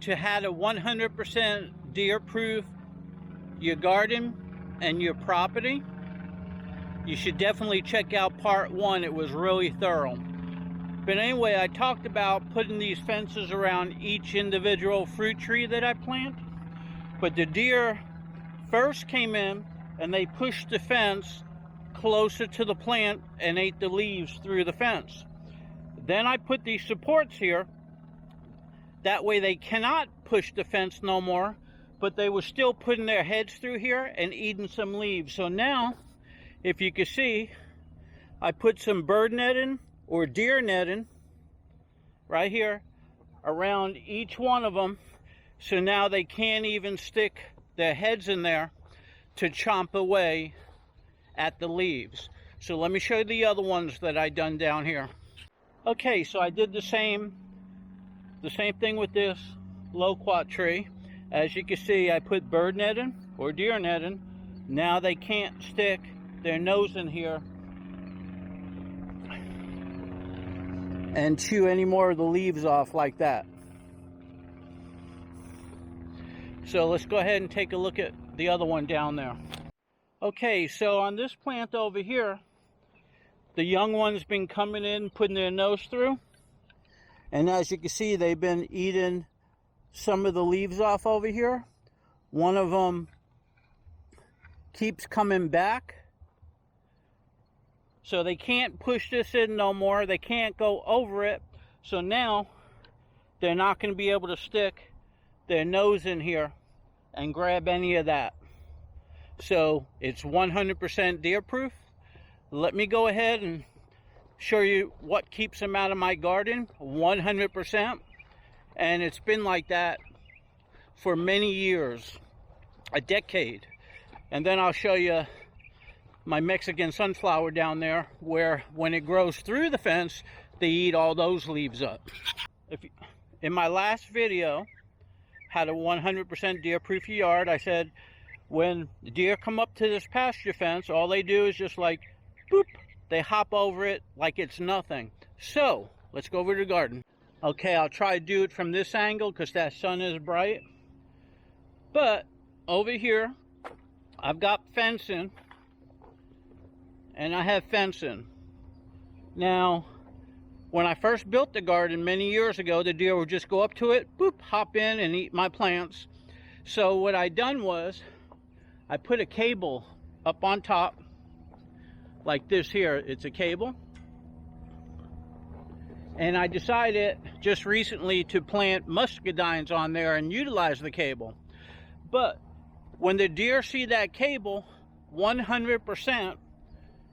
to have a 100% deer-proof your garden and your property, you should definitely check out part 1. It was really thorough. But anyway, I talked about putting these fences around each individual fruit tree that I plant. But the deer first came in and they pushed the fence closer to the plant and ate the leaves through the fence. Then I put these supports here. That way they cannot push the fence no more, but they were still putting their heads through here and eating some leaves. So now, if you can see, I put some bird netting or deer netting right here around each one of them. So now they can't even stick their heads in there to chomp away at the leaves. So let me show you the other ones that I done down here. Okay, so I did the same thing with this loquat tree. As you can see, I put bird netting or deer netting. Now they can't stick their nose in here and chew any more of the leaves off like that. So let's go ahead and take a look at the other one down there. Okay, so on this plant over here, the young one's been coming in, putting their nose through. And as you can see, they've been eating some of the leaves off over here. One of them keeps coming back. So they can't push this in no more. They can't go over it. So now they're not going to be able to stick their nose in here and grab any of that. So it's 100% deer proof. Let me go ahead and show you what keeps them out of my garden. 100%. And it's been like that for many years, a decade. And then I'll show you my Mexican sunflower down there, where when it grows through the fence, they eat all those leaves up. In my last video, had a 100% deer-proof yard, I said when the deer come up to this pasture fence, all they do is just like, boop, they hop over it like it's nothing. So, let's go over to the garden. Okay, I'll try to do it from this angle because that sun is bright. But, over here, I've got fencing. And I have fencing. Now, when I first built the garden many years ago, the deer would just go up to it, boop, hop in and eat my plants. So what I done was, I put a cable up on top, like this here. It's a cable. And I decided just recently to plant muscadines on there and utilize the cable. But when the deer see that cable, 100%,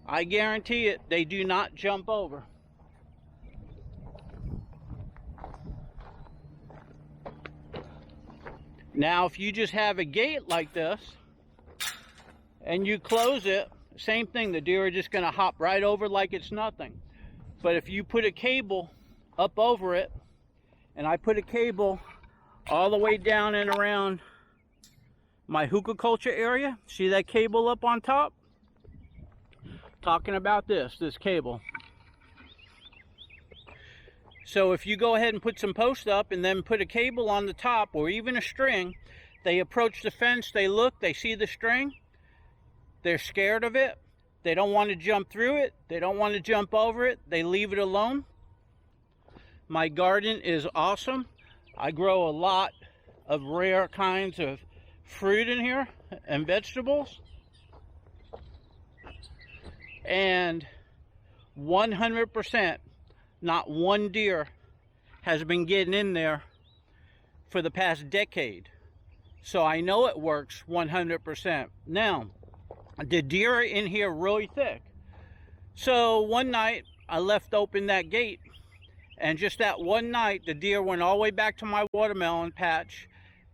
I guarantee it, they do not jump over. Now, if you just have a gate like this, and you close it, same thing, the deer are just going to hop right over like it's nothing. But if you put a cable up over it, and I put a cable all the way down and around my hugelculture area, see that cable up on top? Talking about this cable. So if you go ahead and put some posts up and then put a cable on the top or even a string, they approach the fence, they look, they see the string, they're scared of it, they don't want to jump through it, they don't want to jump over it, they leave it alone. My garden is awesome. I grow a lot of rare kinds of fruit in here and vegetables. And 100%, not one deer has been getting in there for the past decade. So I know it works 100%. Now, the deer are in here really thick. So one night, I left open that gate. And just that one night, the deer went all the way back to my watermelon patch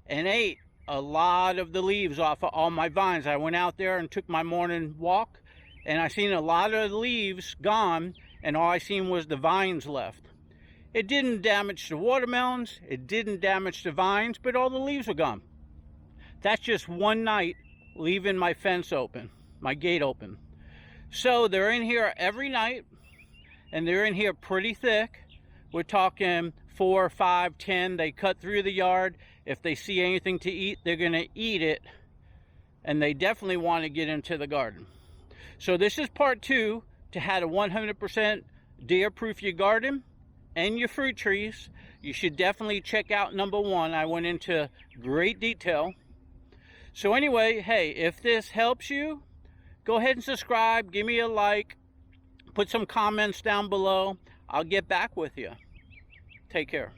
and ate a lot of the leaves off of all my vines. I went out there and took my morning walk. And I seen a lot of the leaves gone, and all I seen was the vines left. It didn't damage the watermelons, it didn't damage the vines, but all the leaves were gone. That's just one night leaving my fence open, my gate open. So they're in here every night, and they're in here pretty thick. We're talking 4, 5, 10. They cut through the yard. If they see anything to eat, they're going to eat it. And they definitely want to get into the garden. So this is part 2 to how to 100% deer-proof your garden and your fruit trees. You should definitely check out number 1. I went into great detail. So anyway, hey, if this helps you, go ahead and subscribe. Give me a like. Put some comments down below. I'll get back with you. Take care.